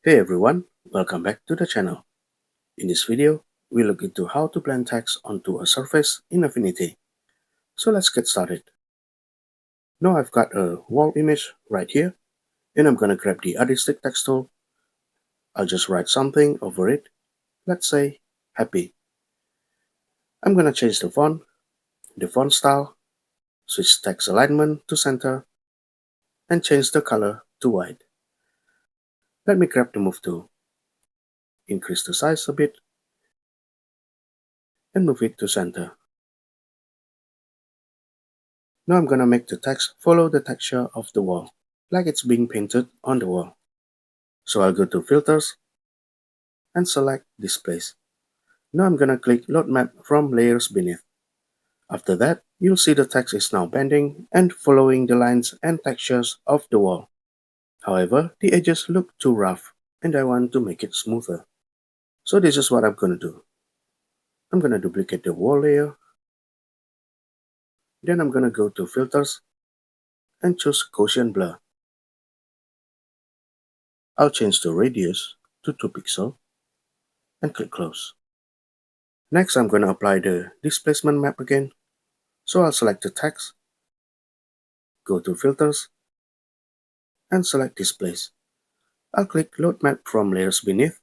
Hey everyone, welcome back to the channel. In this video, we look into how to blend text onto a surface in Affinity. So let's get started. Now I've got a wall image right here, and I'm gonna grab the artistic text tool. I'll just write something over it. Let's say happy. I'm gonna change the font style, switch text alignment to center, and change the color to white. Let me grab the move tool, increase the size a bit, and move it to center. Now I'm gonna make the text follow the texture of the wall, like it's being painted on the wall. So I'll go to Filters and select Displace. Now I'm gonna click Load Map from Layers beneath. After that, you'll see the text is now bending and following the lines and textures of the wall. However, the edges look too rough and I want to make it smoother. So this is what I'm gonna do. I'm gonna duplicate the wall layer. Then I'm gonna go to Filters and choose Gaussian Blur. I'll change the radius to 2 pixels and click Close. Next, I'm gonna apply the Displacement Map again. So I'll select the text, go to Filters, and select Displace. I'll click Load Map from Layers beneath,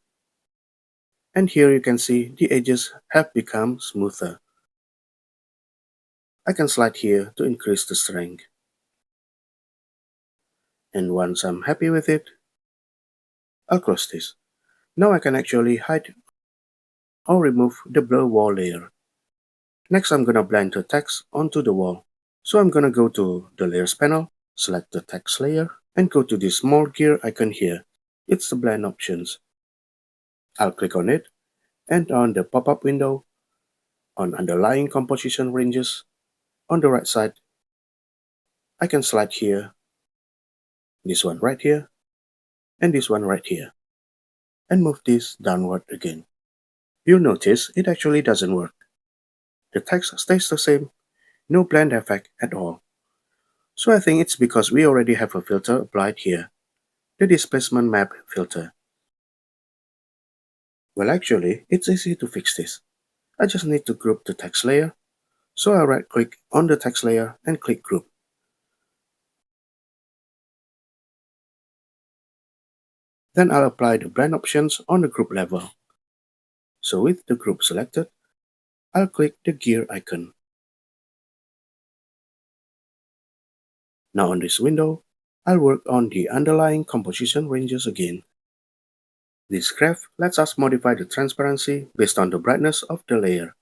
and here you can see the edges have become smoother. I can slide here to increase the strength. And once I'm happy with it, I'll close this. Now I can actually hide or remove the blur wall layer. Next, I'm gonna blend the text onto the wall. So I'm gonna go to the Layers panel, select the text layer, and go to this small gear icon here. It's the blend options. I'll click on it, and on the pop-up window, on underlying composition ranges, on the right side, I can slide here, this one right here, and this one right here, and move this downward again. You'll notice it actually doesn't work. The text stays the same, no blend effect at all. So I think it's because we already have a filter applied here, the Displacement Map filter. Well, actually, it's easy to fix this. I just need to group the text layer. So I right-click on the text layer and click Group. Then I'll apply the blend options on the group level. So with the group selected, I'll click the gear icon. Now on this window, I'll work on the underlying composition ranges again. This graph lets us modify the transparency based on the brightness of the layer.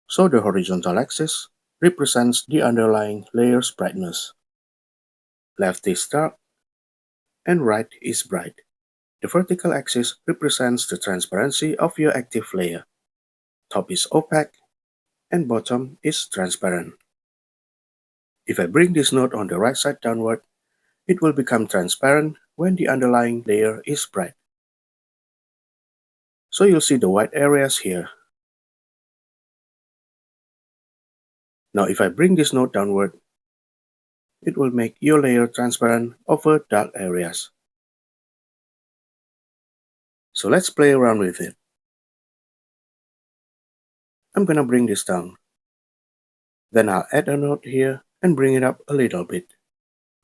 So the horizontal axis represents the underlying layer's brightness. Left is dark and right is bright. The vertical axis represents the transparency of your active layer. Top is opaque and bottom is transparent. If I bring this node on the right side downward, it will become transparent when the underlying layer is bright. So you'll see the white areas here. Now if I bring this node downward, it will make your layer transparent over dark areas. So let's play around with it. I'm gonna bring this down. Then I'll add a node here and bring it up a little bit.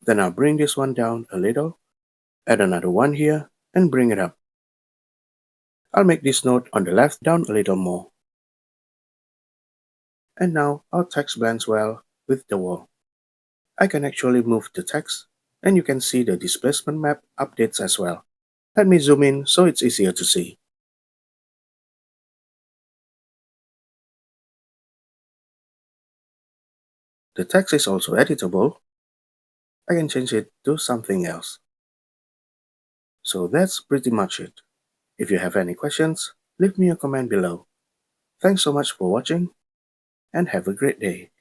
Then I'll bring this one down a little, add another one here, and bring it up. I'll make this node on the left down a little more. And now our text blends well with the wall. I can actually move the text, and you can see the displacement map updates as well. Let me zoom in so it's easier to see. The text is also editable. I can change it to something else. So that's pretty much it. If you have any questions, leave me a comment below. Thanks so much for watching, and have a great day.